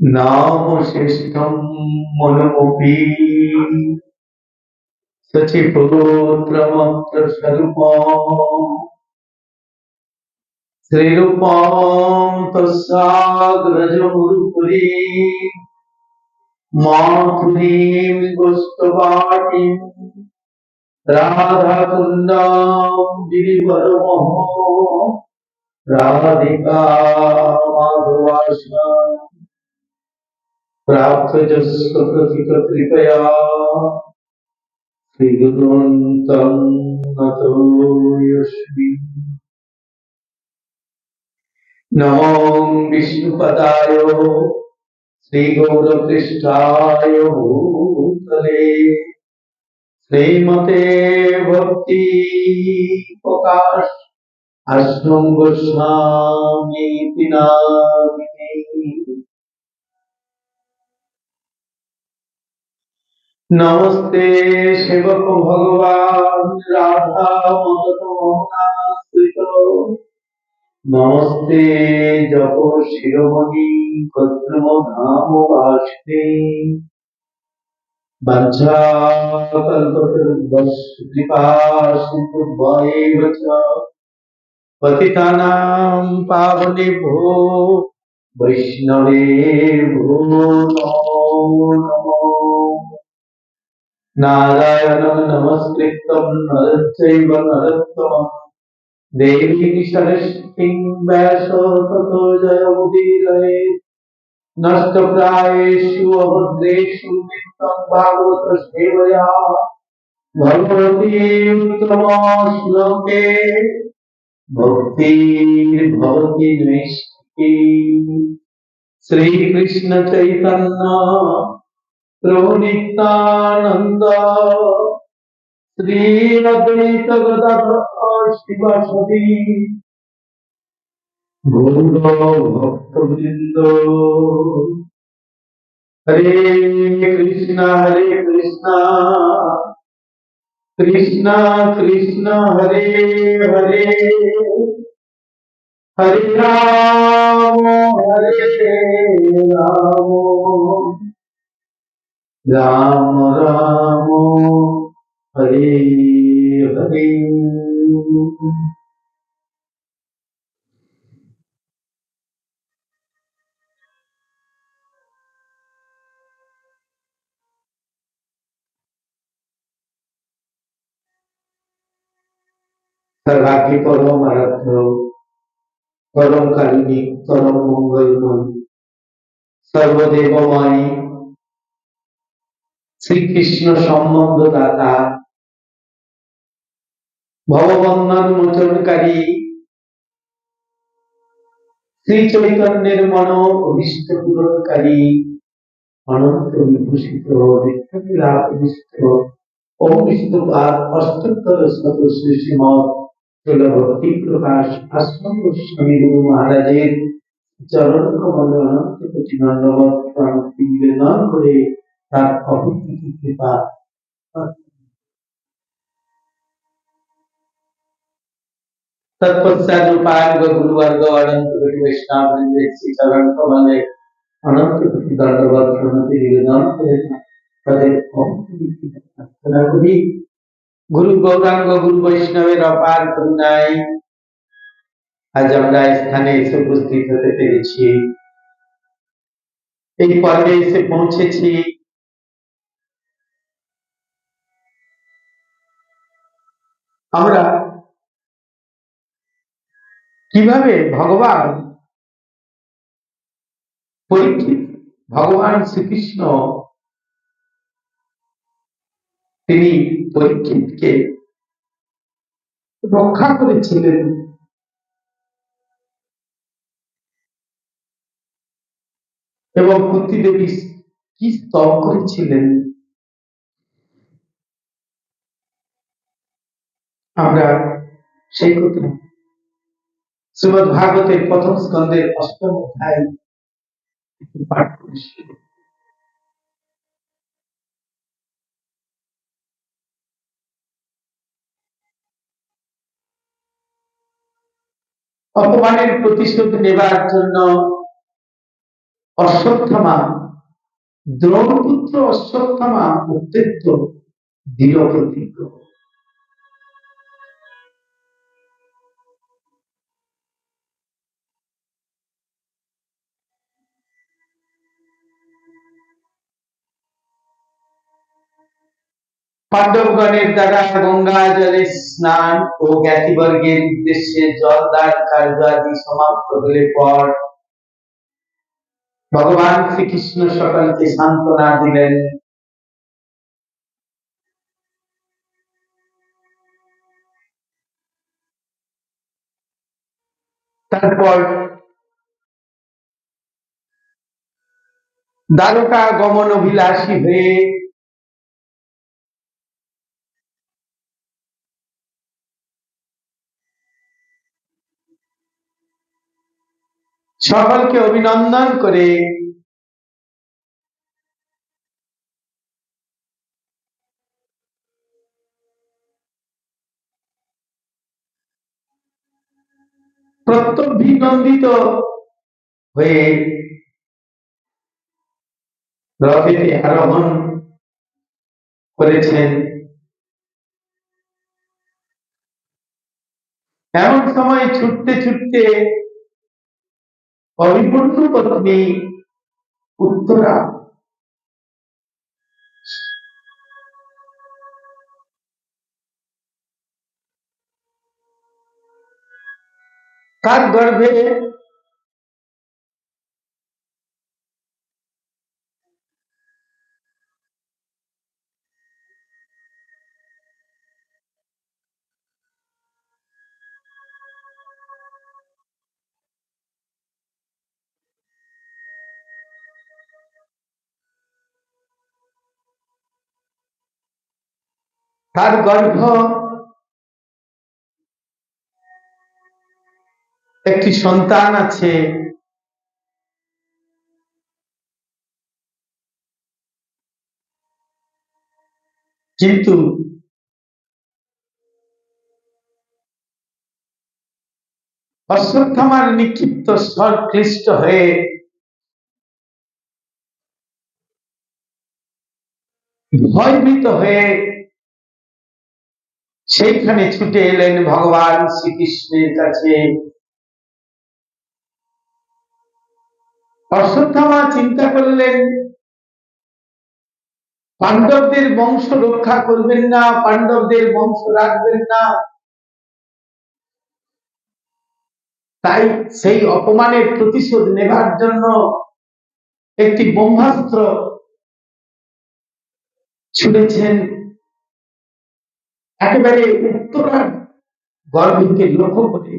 नामशिष्टं मनमपि सचिपुत्रमत्रस्वरूपम् श्रीरूपं तस्याग्रजमुरुपुरी मातुरीं गुस्तवाटीं राधाकुण्डां गिरिवरमहो राधिका माधवास्या प्राप्तजस्कृतकृपया श्रीगुरुन्तं नतोऽस्मि। नमो विष्णुपदाय श्रीगौरपृष्ठाय भूतले श्रीमते भक्ति प्रकाश आश्रम गोस्वामी नामिने। नमस्ते सेवक भगवान राधा मदन मोहनाश्रित नमस्ते जप शिरोमणि कद्रुम नाम वास्ते वंशाकल्पतरुभ्यश्च कृपा सिन्धुभ्येव च पतितानां पावनेभ्यो वैष्णवेभ्यो नमो नमः। नारायणं नमस्कृतं नरं चैव नरोत्तमं देवीं सरस्वतीं व्यासं ततो जयमुदीरयेत्। नष्टप्रायेषु अभद्रेषु नित्यं भागवत सेवया भगवती उत्तमश्लोके भक्तिर्भवति नैष्ठिकी। श्री कृष्ण चैतन्य प्रभु नित्यानंद श्री अद्वैत गदाधर शिवासदि गौर भक्तवृंद। हरे कृष्णा कृष्णा कृष्णा हरे हरे हरे राम राम राम हरे हरे। सर्वाग्य परम आराध्य परम कारुणी परम मंगलमय सर्वदेवमय श्री कृष्ण सम्बन्धदाता भवबंधन मोचनकारी श्री चैतन्य मनो अभीष्ट पूरणकारी अनंत विभूषित नित्यविलापित ओम विष्णुपाद अष्टोत्तर शतश्री श्रीमद् भक्ति प्रकाश आश्रम गोस्वामी गुरु महाराजेर चरण कमले अनंत कोटि दंडवत प्रणति निवेदन करे तार अभिज्ञ कृपा। तत्पश्चात उपाय गुरुवर्ग अनंत कोटि वैष्णव वृंद श्री चरण कमले अनंत कोटि दंडवत प्रणति निवेदन करे তাদের প্রার্থনা করি গুরু গৌরাঙ্গ গুরু বৈষ্ণবের অপার করুণায় আজ আমরা স্থানে এসে উপস্থিত হতে পেরেছি। এই পর্বে এসে পৌঁছেছি আমরা কিভাবে ভগবান পরীক্ষিত ভগবান শ্রীকৃষ্ণ তিনি পরীক্ষিতকে রক্ষা করেছিলেন এবং কুন্তি দেবী কি স্তব করেছিলেন আমরা সেই কথা শ্রীমদ্ ভাগবতের প্রথম স্কন্ধের অষ্টম অধ্যায় পাঠ করেছি। অপমানের প্রতিশোধ নেবার জন্য অশ্বত্থামা, দ্রৌপদপুত্র অশ্বত্থামা অত্যন্ত দৃঢ় প্রতিজ্ঞ। পাণ্ডবগণের দ্বারা গঙ্গা জলে স্নান ও জ্ঞাতিবর্গের উদ্দেশ্যে জলদান কার্য আদি সমাপ্ত হলে পর ভগবান শ্রীকৃষ্ণ সকলকে সান্ত্বনা দিলেন। তারপর দ্বারকা গমন অভিলাষী হয়ে সকলকে অভিনন্দন করে প্রত্যভিনন্দিত হয়ে রথেতে আরোহণ করেছেন। এমন সময় ছুটতে ছুটতে অভিমন্যু পত্নী উত্তরা তার গর্ভে তার গর্ভ একটি সন্তান আছে। কিন্তু অশ্বত্থামার নিক্ষিপ্ত স্বর ক্লিষ্ট হয়ে ভয়ভীত হয়ে সেইখানে ছুটে এলেন ভগবান শ্রীকৃষ্ণের কাছে। অশ্বত্থামা চিন্তা করলেন পাণ্ডবদের বংশ রক্ষা করবেন না, পাণ্ডবদের বংশ রাখবেন না, তাই সেই অপমানের প্রতিশোধ নেবার জন্য একটি ব্রহ্মাস্ত্র ছুড়েছেন একেবারে উত্তরার গর্ভকে লক্ষ্য করে।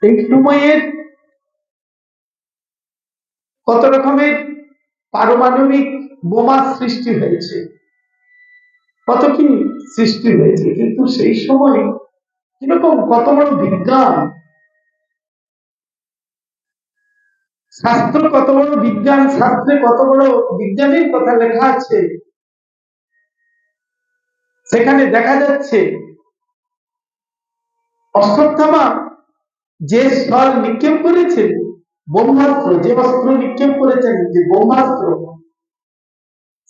এই সময়ের কত রকমের পারমাণবিক বোমা সৃষ্টি হয়েছে, কত কি সৃষ্টি হয়েছে, কিন্তু সেই সময় কিরকম কত বড় বিজ্ঞান, শাস্ত্র কত বড় বিজ্ঞান, শাস্ত্রে কত বড় বিজ্ঞানের কথা লেখা আছে। সেখানে দেখা যাচ্ছে অশ্বত্থামা যে স্থল নিক্ষেপ করেছেন, ব্রহ্মাস্ত্র যে অস্ত্র নিক্ষেপ করেছেন, যে ব্রহ্মাস্ত্র,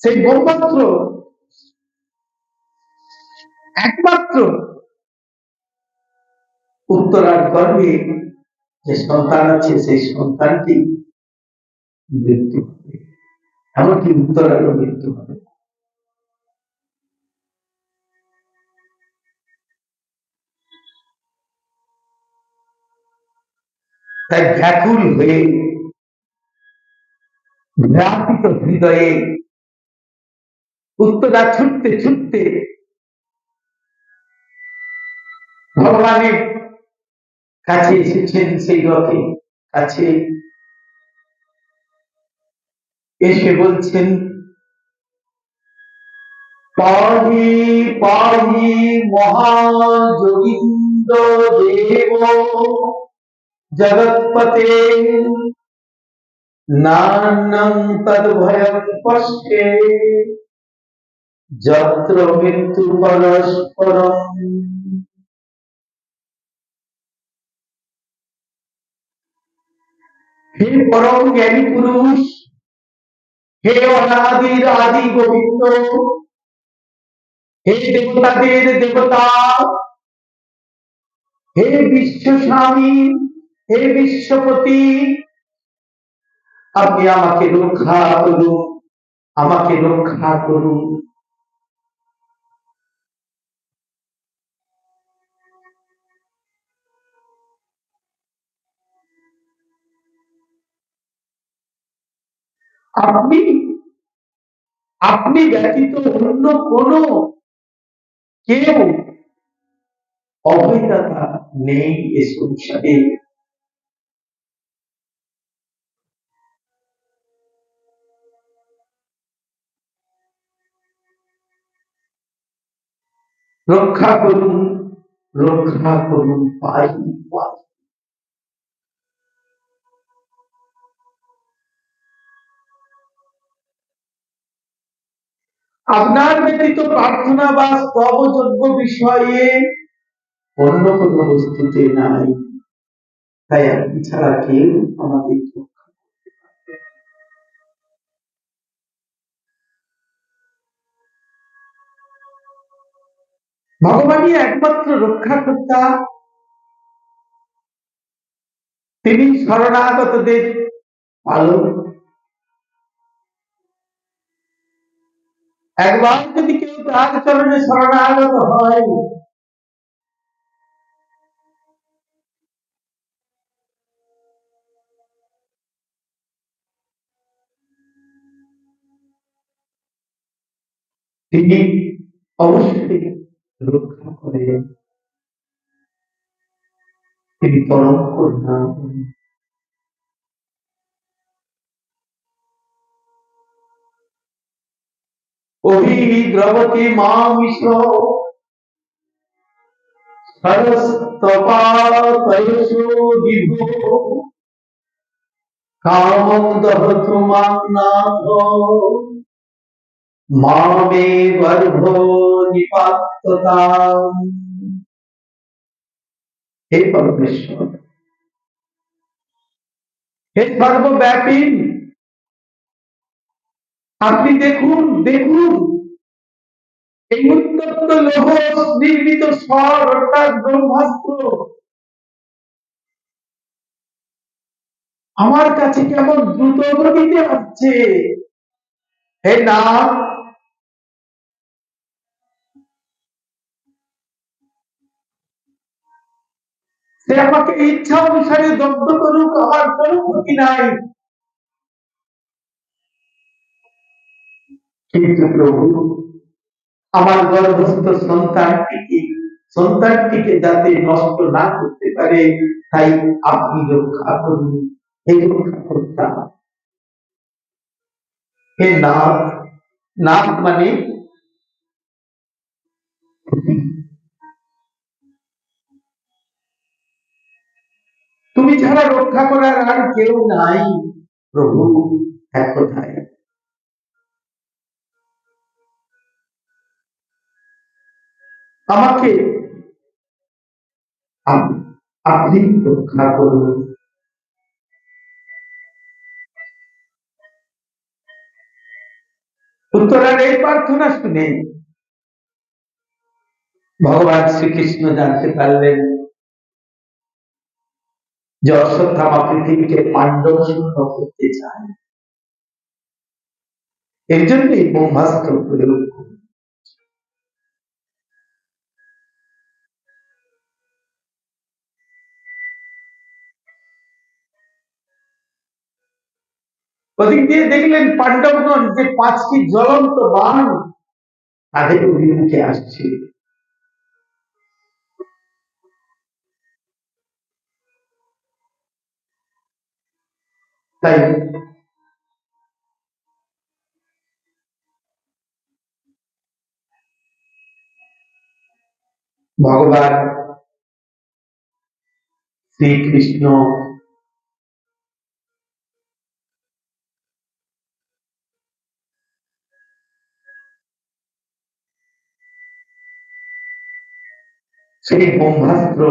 সেই ব্রহ্মাস্ত্র একমাত্র উত্তরার গর্ভে যে সন্তান আছে সেই সন্তানটি মৃত্যু হবে, এমনকি উত্তরারও মৃত্যু হবে। তাই ব্যাকুল হয়ে ব্যাপিত হৃদয়ে উত্তরা ছুটতে ছুটতে ভগবানের কাছে এসেছেন। সেই রথে কাছে এসে বলছেন, পাহি পাহি মহাযোগীন্দ্র দেব জগৎপতে নান্যং তদ্ভয়ং পশ্যে। যত্র মৃত্যু পরস্পরম। হে পরম জ্ঞানী পুরুষ, হে অনাদির আদি গোবিন্দ, হে দেবতাদের দেবতা, হে বিশ্ব স্বামী, হে বিশ্বপতি, আপনি আমাকে রক্ষা করুন, আমাকে রক্ষা করুন। আপনি আপনি ব্যতীত অন্য কোন কেউ অভয়দাতা নেই এ সংসারে। রক্ষা করুন, রক্ষা করুন, পাই পাই। আপনার ব্যতীত প্রার্থনা বা স্তবযোগ্য বিষয়ে অন্য কোন বস্তুতে নাই, তাই আপনি ছাড়া কেউ আমাদের রক্ষা। ভগবানই একমাত্র রক্ষাকর্তা, তিনি শরণাগতদের পালক। একবার যদি কেউ তার চরণে শরণাগত হয়, তিনি অবশ্যই রক্ষা করেন, তিনি পরম করুণা। অভিদ্রবতী মামিষ সরস্তপাতয়েষু বিভো কামং দহতু মাং নাথ মামে গর্ভ নিপাত্যতাম। হে পরমেশ্বর, হে সর্বব্যাপী, আপনি দেখুন দেখুন এই উত্তপ্ত লৌহ নির্মিত স্বর অর্থাৎ ব্রহ্মাস্ত্র আমার কাছে কেমন দ্রুত গতিতে আসছে। হে নাথ, সে আমাকে ইচ্ছা অনুসারে দগ্ধ করুক, আমার কোনো ক্ষতি নাই, কিন্তু প্রভু আমার গর্ভস্থ সন্তানটিকে যাতে নষ্ট না করতে পারে, তাই আপনি রক্ষা করুন, হে রক্ষাকর্তা। হে নাথ, নাথ মানে তুমি ছাড়া রক্ষা করার আর কেউ নাই প্রভু, এক কথায় আমাকে আপনি রক্ষা করুন। উত্তরার এই প্রার্থনা শুনে ভগবান শ্রীকৃষ্ণ জানতে পারলেন যে অশ্বত্থামা পৃথিবীকে পাণ্ডব শূন্য করতে চায়, এর জন্যই ব্রহ্মাস্ত্র প্রয়োগ। ওদিক দিয়ে দেখলেন পাণ্ডবগণ যে 5টি জ্বলন্ত বাণ তাদের অভিমুখে আসছে। তাই ভগবান শ্রীকৃষ্ণ সেই ব্রহ্মাস্ত্র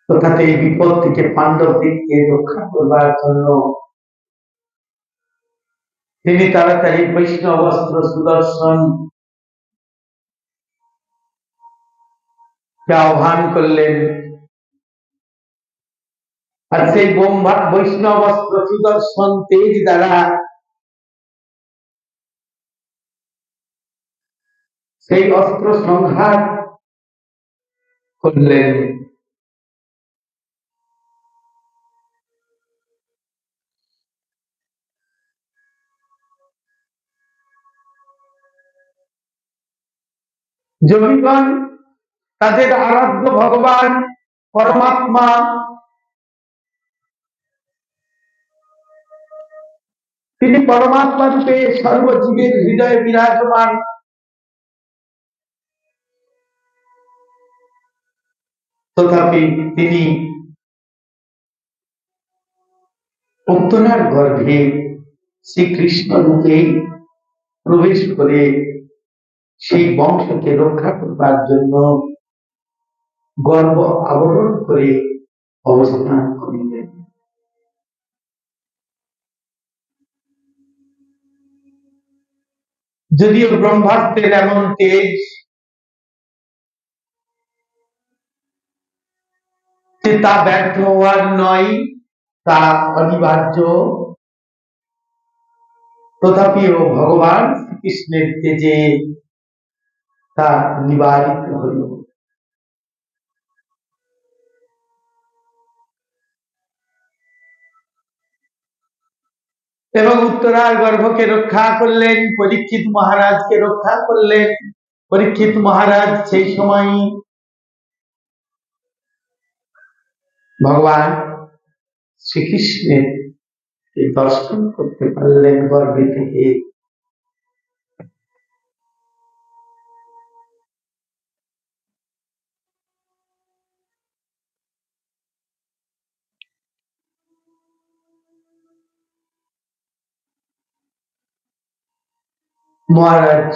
তথাতে এই বিপদ থেকে পাণ্ডবদিগকে রক্ষা করবার জন্য তিনি তাড়াতাড়ি বৈষ্ণব অস্ত্র সুদর্শন আহ্বান করলেন। আর সেই বৈষ্ণব অস্ত্র সুদর্শন তেজ দ্বারা সেই অস্ত্র সংঘাত করলেন। যোগীগণ তাদের আরাধ্য ভগবান পরমাত্মা তিনি পরমাত্মা রূপে সর্বজীবের হৃদয়ে বিরাজমান। তথাপি তিনি উত্তরার গর্ভে শ্রীকৃষ্ণ রূপে প্রবেশ করে সেই বংশকে রক্ষা করবার জন্য গর্ভ আবরণ করে অবস্থান করিলেন। যদিও ব্রহ্মাস্ত্রের এমন তেজ যে তা ব্যর্থ হওয়ার নয়, তা অনিবার্য, তথাপিও ভগবান শ্রীকৃষ্ণের তেজে তা নিবারিত হল। এবং উত্তরার গর্ভকে রক্ষা করলেন, পরীক্ষিত মহারাজকে রক্ষা করলেন। পরীক্ষিত মহারাজ সেই সময় ভগবান শ্রীকৃষ্ণের দর্শন করতে পারলেন গর্ভে থেকে। মহারাজ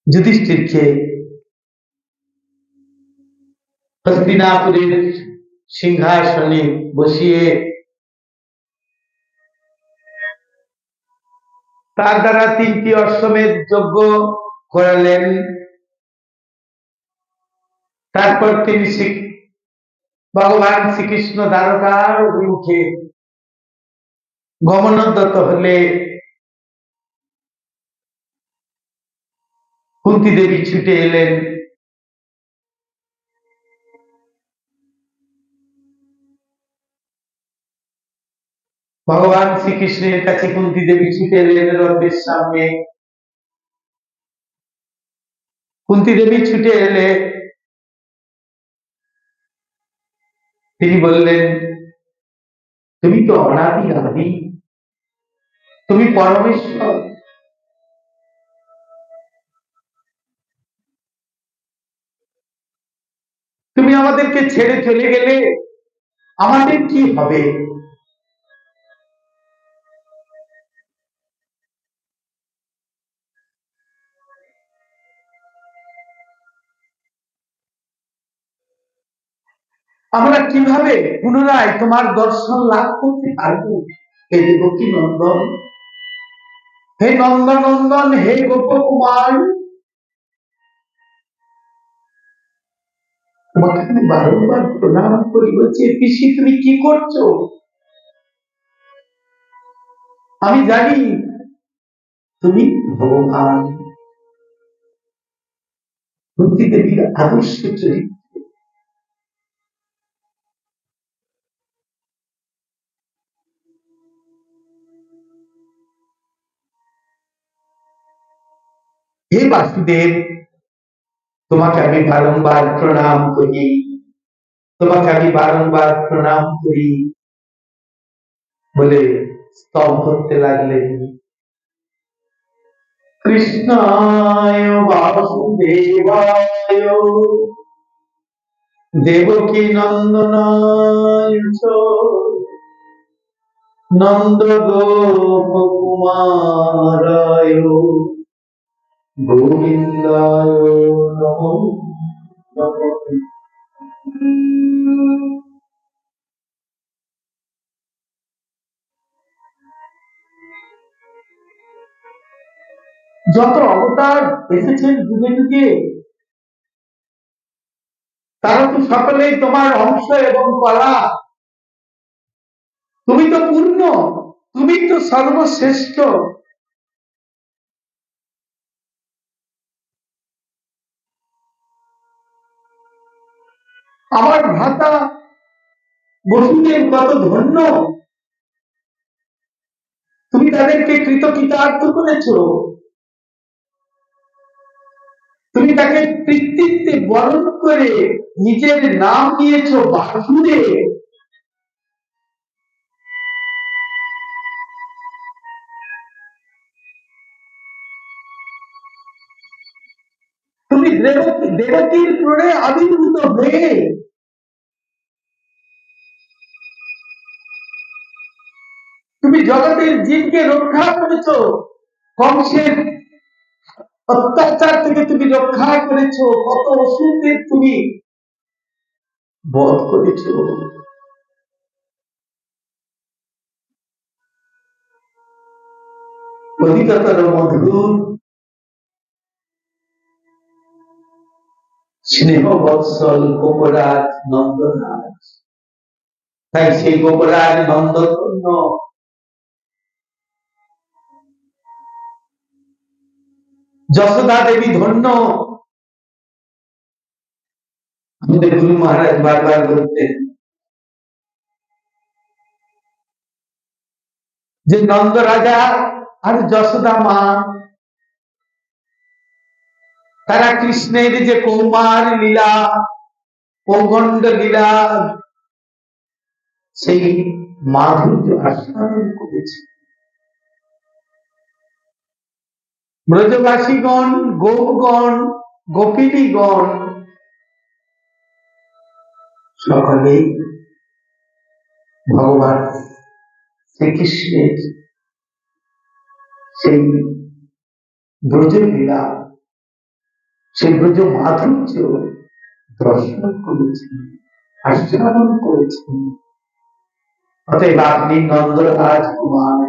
যুধিষ্ঠিরকে হস্তিনাপুরের সিংহাসনে বসিয়ে তার দ্বারা 3টি অশ্বমেধ যজ্ঞ করালেন। তারপর তিনি ভগবান শ্রীকৃষ্ণ দ্বারকার অভিমুখে গমনোদ্যত হলে কুন্তী দেবী ছুটে এলেন। ভগবান শ্রীকৃষ্ণের কাছে কুন্তী দেবী ছুটে এলেন রথের সামনে। কুন্তী দেবী ছুটে এলে তিনি বললেন, তুমি তো অনাদি আদি, তুমি পরমেশ্বর, তুমি আমাদেরকে ছেড়ে চলে গেলে আমাদের কি হবে? আমরা কিভাবে পুনরায় তোমার দর্শন লাভ করতে পারবো? হে দেবকী নন্দন, হে নন্দনন্দন, হে গোপকুমার, তোমাকে আমি বারংবার প্রণাম করি, বলছি পিসি তুমি কি করছো? আমি জানি তুমি ভগবান। কুন্তী দেবীর আদর্শ চরিত্র। হে বাসুদেব, তোমাকে আমি বারংবার প্রণাম করি, তোমাকে আমি বারংবার প্রণাম করি বলে স্তব করতে লাগলেন। কৃষ্ণায় বাসুদেবায় দেবকী নন্দনায় চ নন্দ গোপ কুমারায় গোবিন্দায় নমো নমঃ। যত অবতার এসেছেন যুগে যুগে, তারা তো সকলেই তোমার অংশ এবং কলা। তুমি তো পূর্ণ, তুমি তো সর্বশ্রেষ্ঠ। আমার ভ্রাতা বসুদেব কত ধন্য, তুমি তাদেরকে কৃতকৃতার্থ করেছ। তুমি তাকে পিতৃত্বে বরণ করে নিজের নাম দিয়েছ বাসুদেব। তুমি দেবকীর ক্রোড়ে আবির্ভূত হয়ে তুমি জগতের জীবকে রক্ষা করেছ, কংসের অত্যাচার থেকে তুমি রক্ষা করেছ, কত অসুরদের তুমি বধ করেছ। অধিকতর মধুর স্নেহ বৎসল গোপরাজ নন্দরাজ। তাই সেই গোপরাজ নন্দধন্য, যশোদা দেবী ধন্য। আমাদের গুরু মহারাজ বারবার বলতেন যে নন্দ রাজা আর যশোদা মা, তারা কৃষ্ণের যে কৌমার লীলা, পৌগণ্ড লীলা, সেই মাধুর্য আস্বাদন করেছে। ব্রজবাসীগণ, গোপগণ, গোপিনীগণ সকলেই ভগবান শ্রীকৃষ্ণের সেই ব্রজলীলা, সেই ব্রজ মাধুর্য দর্শন করেছেন, আস্বাদন করেছেন। অতএব আপনি নন্দরাজ কুমার,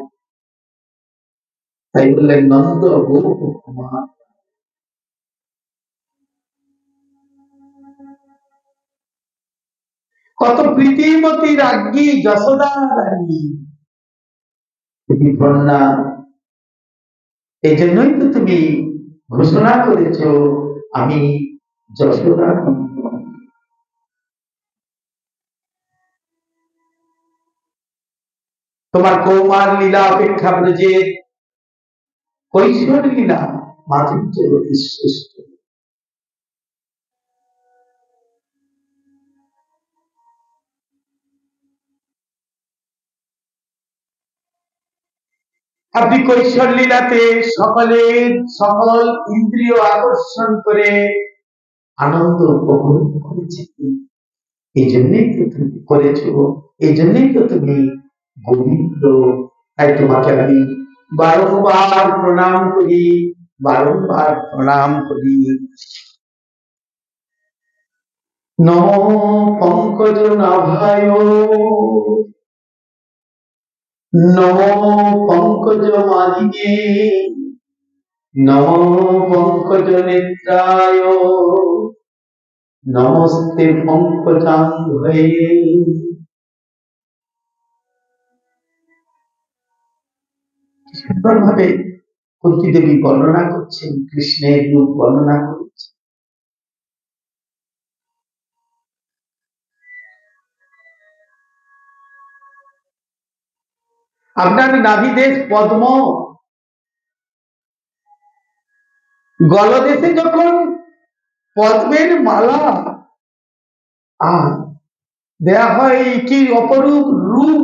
তাই বললেন নন্দ গোপ কুমার। কত প্রীতিমতী রাজ্ঞী যশোদা রানী, তুমি ধন্যা। এই জন্যই তো তুমি ঘোষণা করেছ আমি যশোদা। তোমার কৌমার লীলা অপেক্ষা ব্রজের কৈশোর লীলা মাধুর্য অতি শ্রেষ্ঠ। আপনি কৈশোর লীলাতে সকল ইন্দ্রিয় আকর্ষণ করে আনন্দ উপভোগ করেছেন। এই জন্যই তো তুমি করেছ, এই জন্যই তো তুমি গোবিন্দ। তাই তোমাকে আমি বারংবার প্রণাম করি, বারংবার প্রণাম করি। নমঃ পঙ্কজ নাভায়, নমঃ পঙ্কজ মালিনে, নমঃ পঙ্কজ নেত্রায়, নমস্তে পঙ্কজাঙ্ঘ্রয়ে। সুন্দর ভাবে কুন্তী দেবী বর্ণনা করছেন, কৃষ্ণের রূপ বর্ণনা করছেন। আপনার নাভিদেশ পদ্ম, গলদেশে যখন পদ্মের মালা দেয়া হয়, কি অপরূপ রূপ।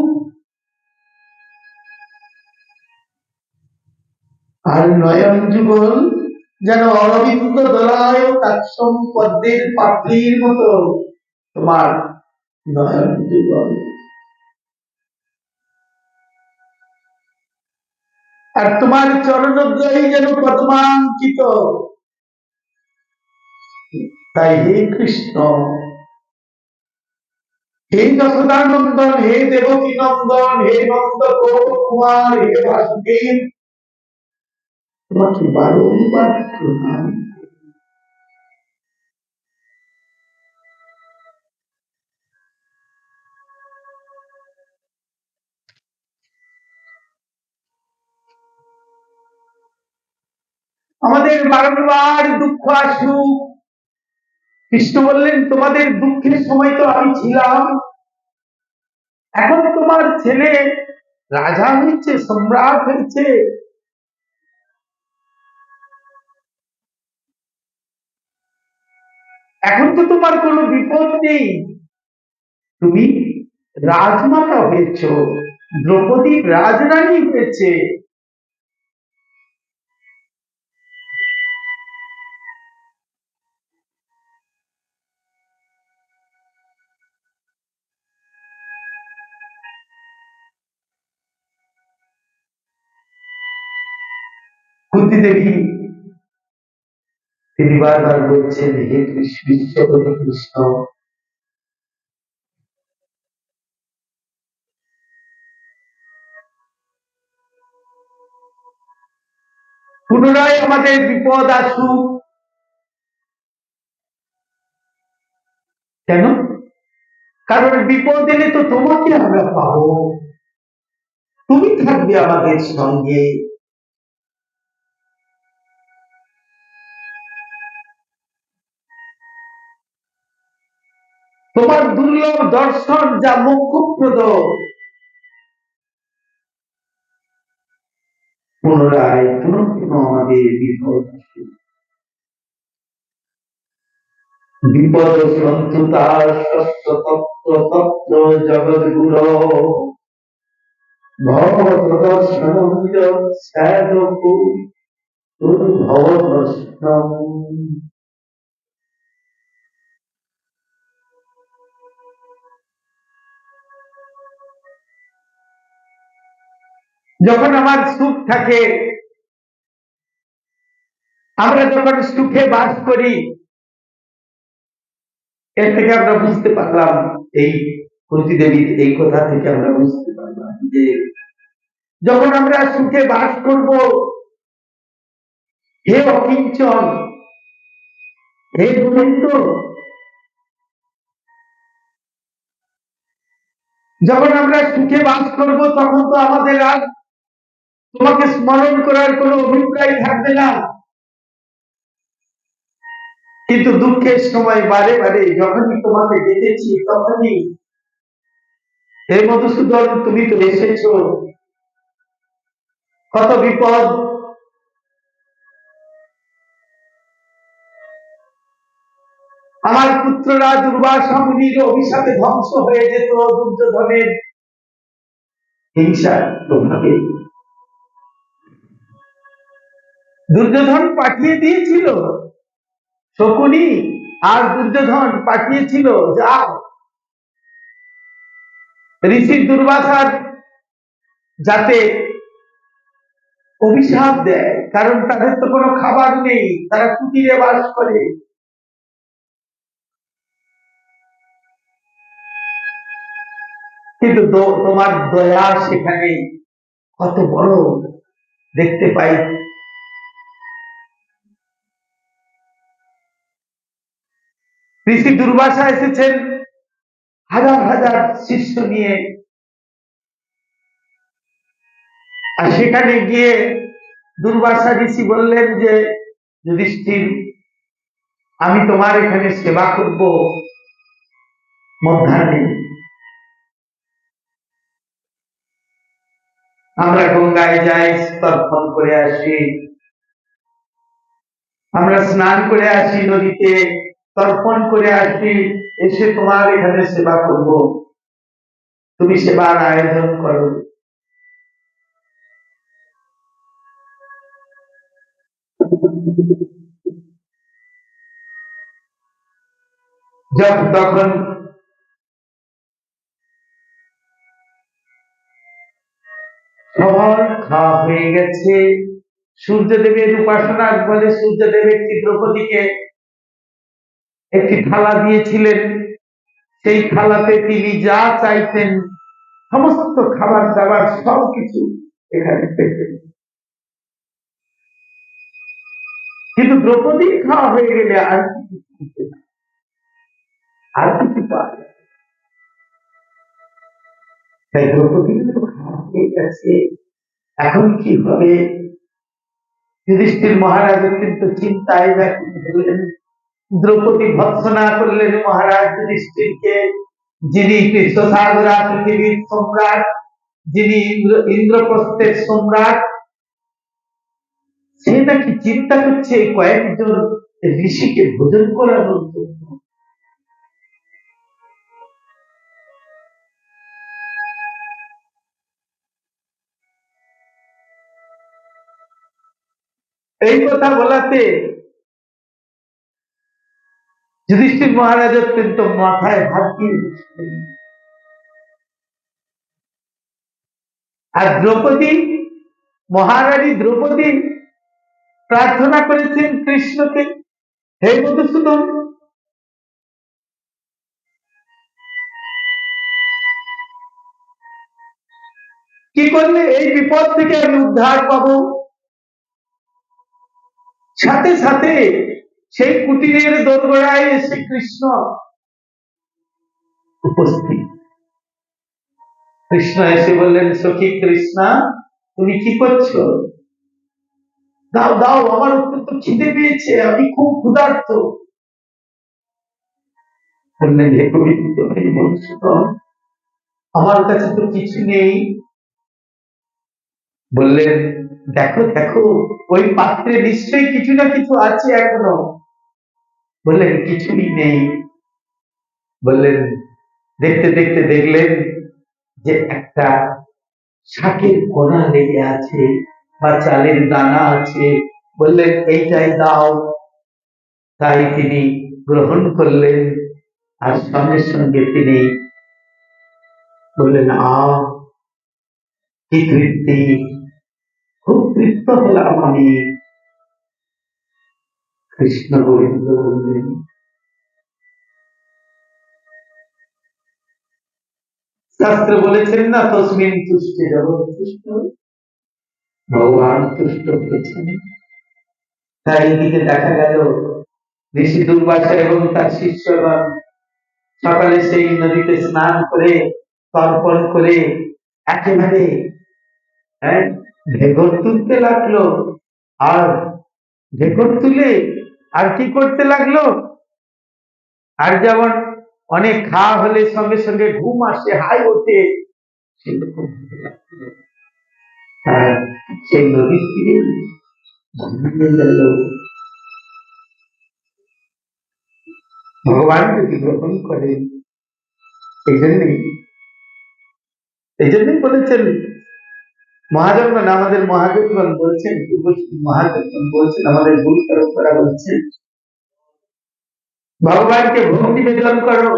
আর নয়ন যুগল যেন অরবিন্দ দলায় তাৎসম পদ্মের পাপড়ির মতো তোমার নয়ন যুগল। আর তোমার চরণদ্বয়ই যেন পদ্মাঙ্কিত। তাই হে কৃষ্ণ, হে যশোদানন্দন, হে দেবকী নন্দন, হে নন্দ কুমার, হে বাসুদেব, তোমাকে বারংবার প্রণাম। আমাদের বারংবার দুঃখ আসুক, কৃষ্ণ বললেন তোমাদের দুঃখের সময় তো আমি ছিলাম, এখন তোমার ছেলে রাজা হয়েছে, সম্রাট হয়েছে, এখন তো তোমার কোনো বিপদ নেই, তুমি রাজমাতা হয়েছ, দ্রৌপদী রাজরানী হয়েছে। কুন্তি দেবী তিনি বারবার বলছেন, হে বিশ্বপতি কৃষ্ণ, পুনরায় আমাদের বিপদ আসুক। কেন? কারণ বিপদ এলে তো তোমাকে আমরা পাবো, তুমি থাকবে আমাদের সঙ্গে। তোমার দুর্লভ দর্শন যা মোক্ষপ্রদ, পুনরায় পুনঃ পুনঃ আমাদের বিপদ আসে। বিপদ সন্তুতা সত্য তত্ত্ব তত্ত্ব জগদ্গুরো ভগবত দর্শনম সাধকু ভব প্রশ্ন। যখন আমার সুখ থাকে, আমরা যখন সুখে বাস করি, এর থেকে আমরা বুঝতে পারলাম, এই কুন্তী দেবীর এই কথা থেকে আমরা বুঝতে পারলাম যে যখন আমরা সুখে বাস করব, হে অকিঞ্চন, হে গোবিন্দ, যখন আমরা সুখে বাস করব তখন তো আমাদের আর তোমাকে স্মরণ করার কোনো অভিপ্রায় থাকবে না। কিন্তু দুঃখের সময় বারে বারে যখনই তোমাকে ডেকেছি, তখনই হে মধুসূদন তুমি তো এসেছ, কত বিপদ। আমার পুত্ররা দুর্বাসা মুনির অভিশাপে ধ্বংস হয়ে যেত দুর্যোধনের হিংসার প্রভাবে। দুর্যোধন পাঠিয়ে দিয়েছিল, শকুনি আর দুর্যোধন পাঠিয়েছিল, যা ঋষি দুর্বাসার যাতে অভিশাপ দেয়, কারণ তাদের তো কোনো খাবার নেই, তারা কুটিরে বাস করে। কিন্তু তোমার দয়া সেখানে কত বড় দেখতে পাই। ঋষি দুর্বাসা এসেছেন হাজার হাজার শিষ্য নিয়ে, আর সেখানে গিয়ে দুর্বাসা ঋষি বললেন যে যুধিষ্ঠির, আমি তোমার এখানে সেবা করব মধ্যাহ্নে, আমরা গঙ্গায় যাই, তর্পণ করে আসি, আমরা স্নান করে আসি নদীতে, তর্পণ করে আসি, এসে তোমার এখানে সেবা করব, তুমি সেবার আয়োজন করো। তখন সবার খাওয়া হয়ে গেছে। সূর্যদেবের উপাসনার ফলে সূর্যদেব একটি দ্রৌপদীকে একটি থালা দিয়েছিলেন। সেই থালাতে তিনি যা চাইতেন সমস্ত খাবার দাবার সবকিছু এখানে পেতেন। কিন্তু দ্রৌপদীর খাওয়া হয়ে গেলে আর কিছু দিতে না, আর কিছু পাওয়া যায়। তাই দ্রৌপদীর তো খাওয়া হয়ে গেছে, এখন কি হবে? যুধিষ্ঠির মহারাজ কিন্তু চিন্তায় ব্যাকুল হলেন। দ্রৌপদী ভৎসনা করলেন মহারাজ যুধিষ্ঠিরকে, যিনি কৃষ্ণসাগরা পৃথিবীর সম্রাট, যিনি ইন্দ্রপ্রস্থের সম্রাট, সে নাকি চিন্তা করছে কয়েকজন ঋষিকে ভোজন করানোর জন্য। এই কথা বলাতে যুধিষ্ঠির মহারাজ অত্যন্ত মাথায় হাত দিয়ে বসলেন। আর দ্রৌপদী, মহারানী দ্রৌপদী প্রার্থনা করেছেন কৃষ্ণকে, হে মধুসূদন, কি করলে এই বিপদ থেকে আমি উদ্ধার পাবো? সাথে সাথে সেই কুটিরের দোরগোড়ায় এসে কৃষ্ণ উপস্থিত। কৃষ্ণ এসে বললেন, সখী কৃষ্ণা, তুমি কি করছো? দাও দাও, আমার অত্যন্ত খিদে পেয়েছে, আমি খুব ক্ষুধার্ত। বললেন, হে পবিত্র হে মধুসূদন, আমার কাছে তো কিছু নেই। বললেন, দেখো দেখো, ওই পাত্রে নিশ্চয়ই কিছু না কিছু আছে এখনো। বললেন, কিছুই নেই। বললেন, দেখতে দেখতে দেখলেন যে একটা শাকের কোনা লেগে আছে বা চালের দানা আছে। বললেন, এইটাই দাও। তাই তিনি গ্রহণ করলেন, আর সঙ্গে সঙ্গে তিনি বললেন, কি তৃপ্তি, খুব তৃপ্ত হলাম আমি। কৃষ্ণ গোবিন্দ বললেন, শাস্ত্র বলেছেন না, তসমিন তুষ্টে জগৎ তুষ্ট, ভগবান তুষ্ট হয়েছেন। তাই এদিকে দেখা গেল ঋষি দুর্বাসা এবং তার শিষ্যগণ সকালে সেই নদীতে স্নান করে তর্পণ করে একেবারে ঢেকর তুলতে লাগলো। আর ঢেকর তুলে আর কি করতে লাগলো? আর যেমন অনেক খাওয়া হলে সঙ্গে সঙ্গে ঘুম আসে, হাই ওঠে, সেরকম সেই নদীর তীরে ঘুমিয়ে গেল। ভগবান যদি গ্রহণ করেন, এই জন্যই বলেছেন মহাজনগণ, আমাদের মহাজনগণ বলছেন, মহাজনগণ বলছেন, আমাদের ভুল পরম্পরা বলছেন, ভগবানকে ভোগ নিবেদন করো।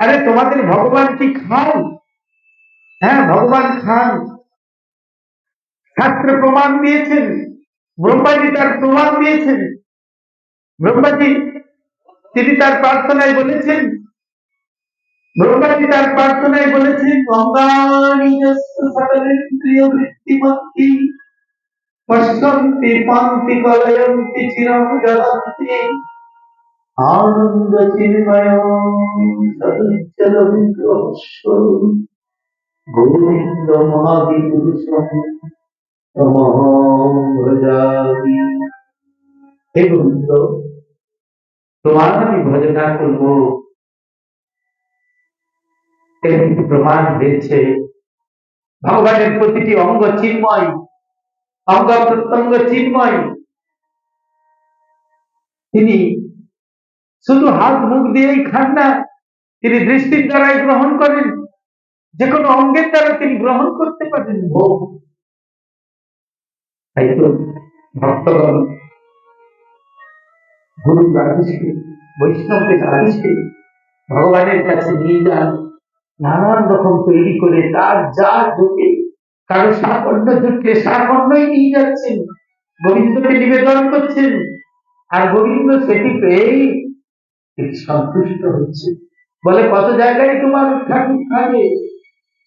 আরে তোমাদের ভগবান কি খান? হ্যাঁ, ভগবান খান। শাস্ত্র প্রমাণ দিয়েছেন, ব্রহ্মাজি তার প্রমাণ দিয়েছেন। ব্রহ্মাজি তিনি তার প্রার্থনায় বলেছেন, ব্রহ্মাজি তার প্রার্থনায় বলেছেন, অঙ্গানি যস্য সকলেন্দ্রিয় বৃত্তিমত্তি পশ্যন্তি পান্তি কলয়ন্তি চিরং জ্বলন্তি আনন্দ চিন্ময় সদুজ্জ্বল বিগ্রহস্য গোবিন্দ মহাদি পুরুষম তমহং ভজামি। হে গোবিন্দ, তোমার আমি ভজনা করব। এর প্রমাণ দিয়েছে ভগবানের প্রতিটি অঙ্গ চিন্ময়, অঙ্গ প্রত্যঙ্গ চিন্ময়। তিনি শুধু হাত মুখ দিয়েই খান না, তিনি দৃষ্টির দ্বারাই গ্রহণ করেন, যে কোনো অঙ্গের দ্বারা তিনি গ্রহণ করতে পারেন ভোগ। তাই তো ভক্তগণ গুরুর আদেশে, বৈষ্ণবদের আদেশে ভগবানের কাছে নিয়ে যান, নানান রকম তৈরি করে তার যা ঢুকে, কারো সাকর্ণ ঢুকলে সাকর্ণই নিয়ে যাচ্ছেন, গোবিন্দকে নিবেদন করছেন, আর গোবিন্দ সেটি পেয়েই সন্তুষ্ট হচ্ছে। বলে কত জায়গায় তোমার ঠাকুর থাকে,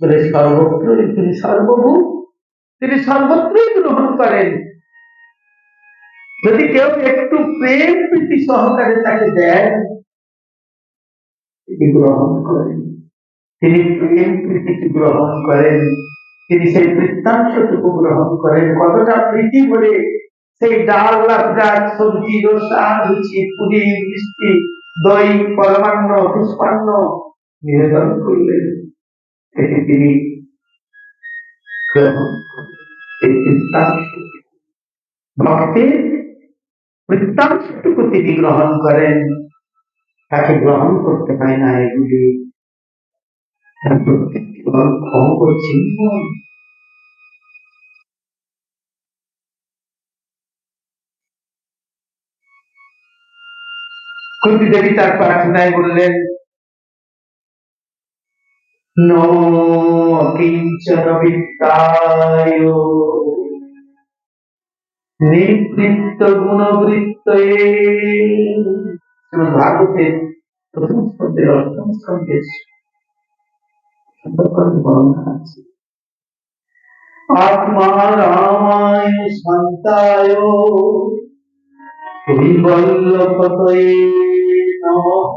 বলে সর্বত্রই তিনি সর্বভূম, তিনি সর্বত্রই গ্রহণ করেন। যদি কেউ একটু প্রেম প্রীতি সহকারে তাকে দেন, তিনি গ্রহণ করেন, তিনি প্রেম প্রীতি গ্রহণ করেন, তিনি সেই বৃত্তাংশটুকু গ্রহণ করেন। কতটা প্রীতি ভরে সেই ডাল লাবড়া সবজি রসা লুচি পুরি মিষ্টি দই পরমান্ন পুষ্পান্ন নিবেদন করলেন, এটি তিনি গ্রহণ করেন। এই বৃত্তাংশ ভক্তের বৃত্তাংশটুকু তিনি গ্রহণ করেন, তাকে গ্রহণ করতে হয় না। এগুলি ক্ষম করছেন। কুন্তি দেবী তার প্রার্থনায় বললেন, নো কিঞ্চন বিত্তায় নিবৃত্ত গুণবৃত্তয়ে। ভাগবতের প্রথম স্কন্ধের অষ্টম স্কন্ধের বর্ণনা আছে। আত্মা রামায় শান্তায় কৈবল্যপতয়ে নমঃ।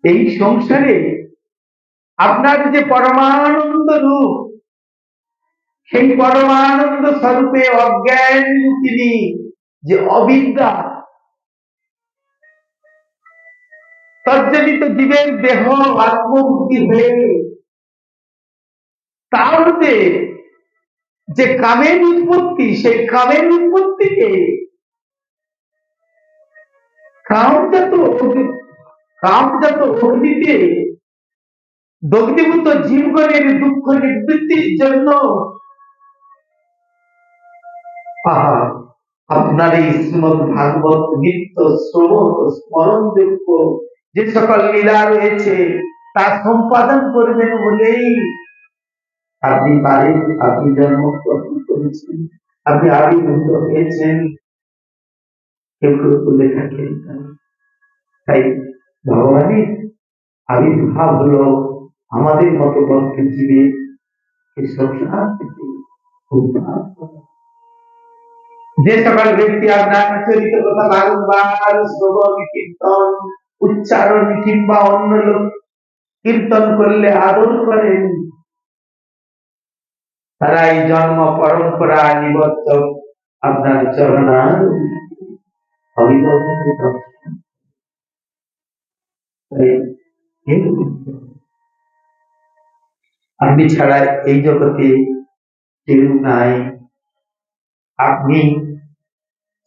এই সংসারে আপনার যে পরমানন্দ রূপ, সেই পরমানন্দ স্বরূপে অজ্ঞান তিনি যে অবিদ্যা তজ্জনিত জীবের দেহ আত্মবুদ্ধি হয়ে তার যে কামের উৎপত্তি, সেই কামের উৎপত্তিকে কামজাত অগ্নিতে দগ্ধীভূত জীবগণের দুঃখ নিবৃত্তির জন্য আপনার এই শ্রীমদ ভাগবত নিত্য শ্রবণ স্মরণযোগ্য যে সকল লীলা রয়েছে তা সম্পাদন করবেন বলেই আপনি পারেন, আপনি জন্মগ্রহণ করেছেন, আপনি আবির্ভূত হয়েছেন। কেউ কেউ বলে থাকেন তাই ভগবানের আবির্ভাব হলো আমাদের মতো বদ্ধ জীবের এই সংসার থেকে উদ্ধার করা। যে সকল ব্যক্তি আপনার চরিত কথা বারংবার শ্রবণ কীর্তন উচ্চারণ কিংবা অন্য লোক কীর্তন করলে আদর করেন, তারা এই জন্ম পরম্পরা নিবদ্ধ আপনার চরণার অভিনন্দন। আপনি ছাড়া এই জগতে কেউ নাই। আপনি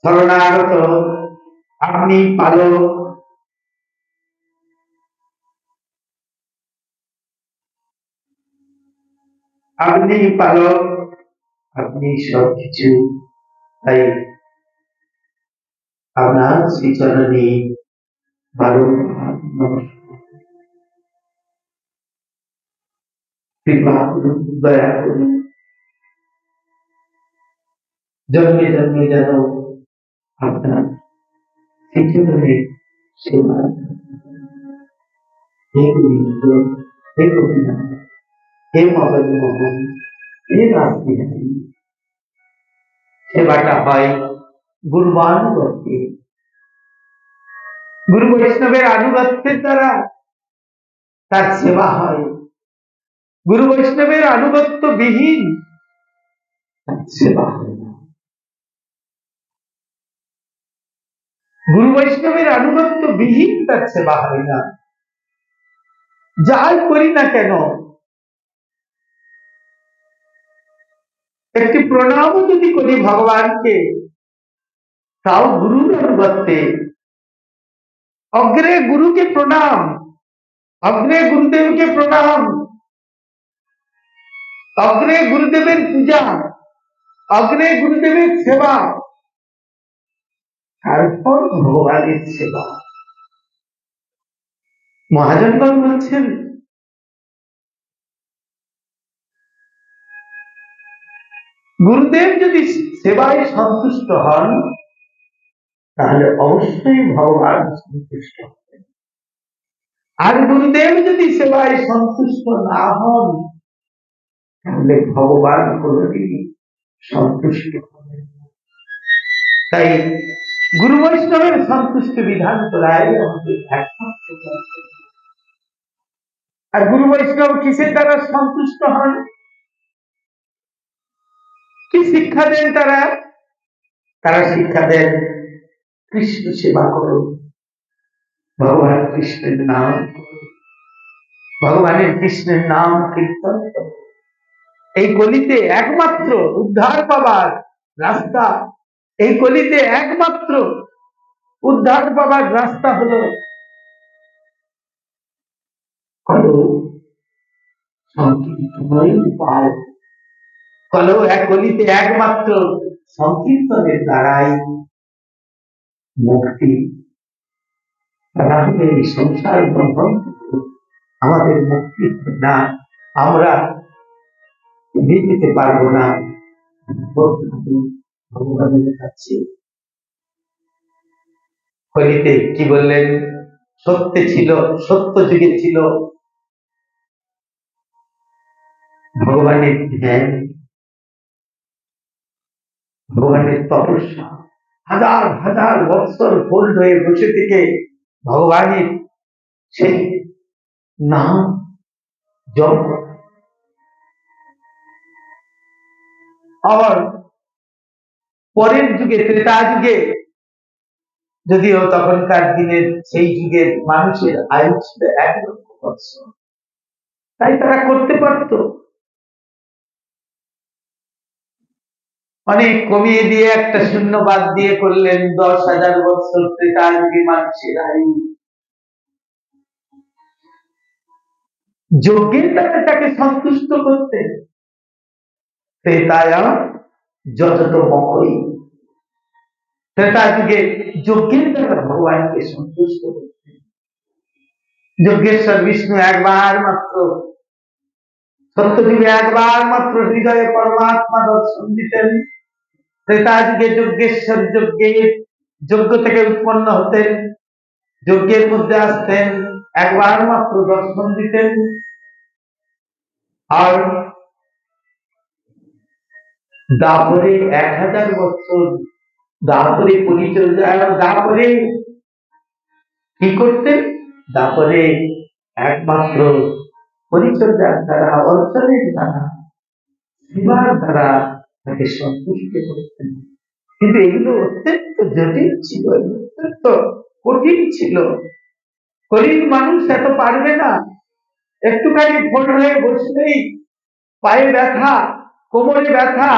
শরণাগত, আপনি পালক, আপনি পালক, আপনি সবকিছু। তাই আপনার শ্রীচরণে বারংবার নমস্কার। কৃপা করুন, দয়া করুন, জন্মে জন্মে যেন আপনার শ্রীচরণে সেবা। হে গোবিন্দ, হে গোপীনাথ, হে মদন মোহন, হে রাসবিহারী। সেবাটা হয় গুরুবানুগত্যে, গুরু বৈষ্ণবের আনুগত্যের দ্বারা তার সেবা হয়। গুরু বৈষ্ণবের আনুগত্য বিহীন তার সেবা হয় না। গুরু বৈষ্ণবের আনুগত্য বিহীন তার সেবা হয় না। যাই করি না কেন, একটি প্রণাম যদি করি ভগবানকে, তাও গুরুর আনুগত্যে। অগ্রে গুরুকে প্রণাম, অগ্রে গুরুদেবকে প্রণাম। অগ্রে গুরুদেবের পূজা, অগ্রে গুরুদেবের সেবা, তারপর ভগবানের সেবা। মহাজনগণ বলছেন গুরুদেব যদি সেবায় সন্তুষ্ট হন তাহলে অবশ্যই ভগবান সন্তুষ্ট হবেন, আর গুরুদেব যদি সেবায় সন্তুষ্ট না হন তাহলে ভগবান কোনদিন সন্তুষ্ট হবেন না। তাই গুরু বৈষ্ণবের সন্তুষ্ট বিধান করাই আমাদের একমাত্র কর্তব্য। আর গুরু বৈষ্ণব কিসের দ্বারা সন্তুষ্ট হন, কি শিক্ষা দেন তারা? তারা শিক্ষা দেন কৃষ্ণ সেবা করো, ভগবান কৃষ্ণের নাম করো, ভগবানের কৃষ্ণের নাম কীর্তন করো। এই কলিতে একমাত্র উদ্ধার পাবার রাস্তা, এই কলিতে একমাত্র উদ্ধার পাবার রাস্তা হলো কলো সংকীর্তনই উপায়। কলো এক কলিতে একমাত্র সংকীর্তনের দ্বারাই মুক্তি। তাহলে এই সংসার বন্ধন আমাদের মুক্তি হবে না, আমরা যেতে পারবো না ভগবানের কাছে। কলিতে কি বললেন? সত্যে ছিল, সত্য যুগে ছিল ভগবানের ধ্যান, ভগবানের তপস্যা, হাজার হাজার বৎসর ফোল্ড হয়ে বসে থেকে ভগবানের সেই নাম জপ। আবার পরের যুগে ত্রেতা যুগে, যদিও তখনকার দিনের সেই যুগের মানুষের আয়ু ছিল 1,00,000 বৎসর, তাই তারা করতে পারত। অনেক কমিয়ে দিয়ে একটা শূন্য বাদ দিয়ে করলেন 10,000 বৎসর ত্রেতা যুগে মানুষের আয়ু। যজ্ঞের দ্বারা তাকে সন্তুষ্ট করতেন। ত্রেতায়া যততমকই, ত্রেতা যুগে যজ্ঞের দ্বারা ভগবানকে সন্তুষ্ট করতেন। যজ্ঞেশ্বর বিষ্ণু একবার মাত্র, সত্যযুগে একবার মাত্র হৃদয়ে পরমাত্মা দর্শন দিতেন। ত্রেতা যুগে যজ্ঞেশ্বর যজ্ঞ থেকে উৎপন্ন হতেন, যজ্ঞের মধ্যে আসতেন, একবার মাত্র দর্শন দিতেন। আর দাপরে 1000 বছর দাপরে পরিচর্যা, দাপরে কি করতেন? দাপরে একমাত্র পরিচর্যার দ্বারা, অর্চনের দ্বারা, সেবার দ্বারা তাকে সন্তুষ্ট করতেন। কিন্তু এগুলো অত্যন্ত জটিল ছিল, অত্যন্ত কঠিন ছিল। গরিব মানুষ এত পারবে না। একটুখানি ফোন হয়ে বসলেই পায়ে ব্যথা, কোমরে ব্যথা,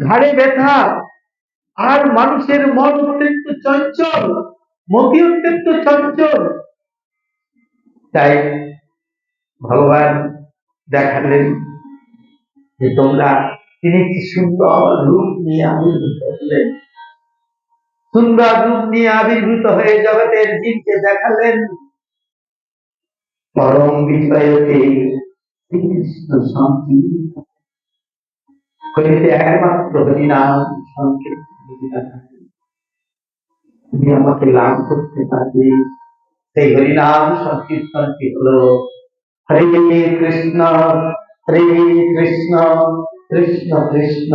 ঘাড়ে ব্যথা। আর মানুষের মন অত্যন্ত চঞ্চল, মতি অত্যন্ত চঞ্চল। তাই ভগবান দেখালেন যে তোমরা, তিনি কি সুন্দর রূপ নিয়ে আবির্ভূত হলেন, সুন্দর রূপ নিয়ে আবির্ভূত হয়ে জগতের জীবকে দেখালেন পরম বিষয়তে শ্রীকৃষ্ণ সংকীর্তন করিতে একমাত্র হরিনাম সংকীর্তন। তুমি আমাকে লাভ করতে পারবে, সেই হরিনাম সংকীর্তনটি হলো হরে কৃষ্ণ হরে কৃষ্ণ কৃষ্ণ কৃষ্ণ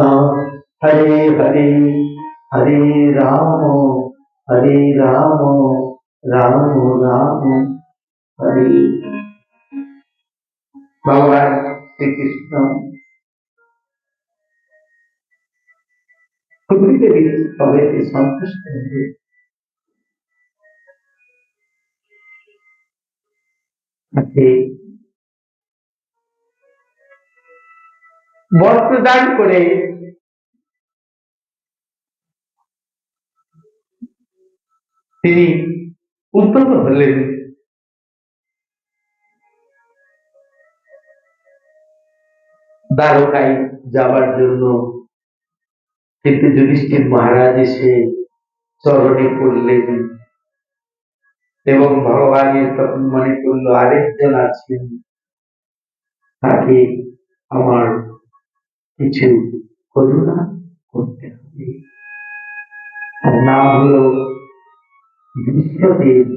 হরে হরে, হরে রাম হরে রাম রাম রাম হরে। ভগবান শ্রীকৃষ্ণ তবে সন্তুষ্ট হয়ে বর প্রদান করে তিনি উদ্যত হলেন দ্বারকায় যাবার জন্য, কিন্তু যুধিষ্ঠির মহারাজ এসে চরণে পড়লেন এবং ভগবানের তখন মনে করলো আরেকজন আছেন, তাকে আমার কিছু করুণা করতে হবে। তার নাম হলো বিশ্বদেব।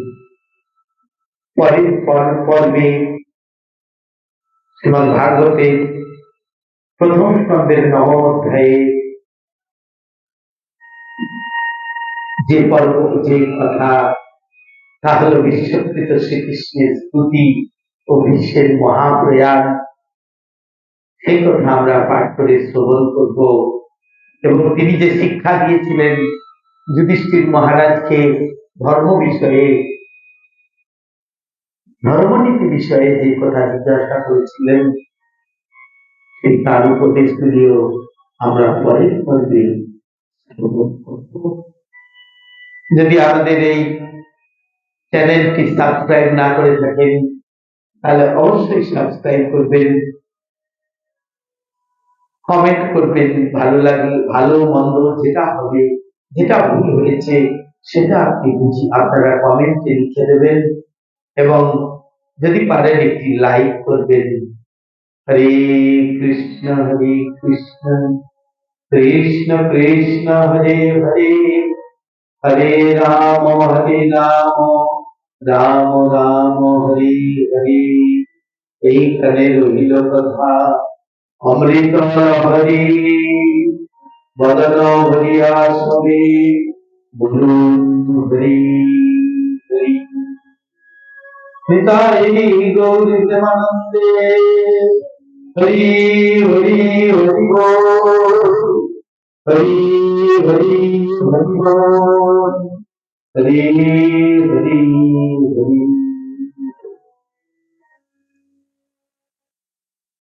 পরের পর্বে শ্রীমদ্ ভাগবতে প্রথম স্কন্ধের নবম অধ্যায়ে যে পর্ব, যে কথা, তা হল বিশ্বকৃত শ্রীকৃষ্ণের স্তুতি ও বিশ্বের মহাপ্রয়াণ। সেই কথা আমরা পাঠ করে শ্রবণ করব এবং তিনি যে শিক্ষা দিয়েছিলেন যুধিষ্ঠির মহারাজকে ধর্ম বিষয়ে, ধর্মনীতি বিষয়ে যে কথা জিজ্ঞাসা করেছিলেন, সেই তার উপদেশগুলিও আমরা পরের পর্বে শ্রবণ করব। যদি আমাদের এই চ্যানেলটি সাবস্ক্রাইব না করে থাকেন তাহলে অবশ্যই সাবস্ক্রাইব করবেন, কমেন্ট করবেন, ভালো লাগলে, ভালো মন্দ যেটা হবে, যেটা ভুল হয়েছে সেটা আপনারা কমেন্টে লিখে দেবেন এবং যদি পারেন একটি লাইক করবেন। হরে কৃষ্ণ কৃষ্ণ কৃষ্ণ হরে হরে, হরে রাম রাম রাম হরে হরে। এইখানে রহিল কথা অমৃত হরি বদন হরিয়া সবে, বলুন হরি হরি। নিতাই গৌর প্রেমানন্দে হরি হরি হরি বল, হরি হরি হরি বল, হরি হরি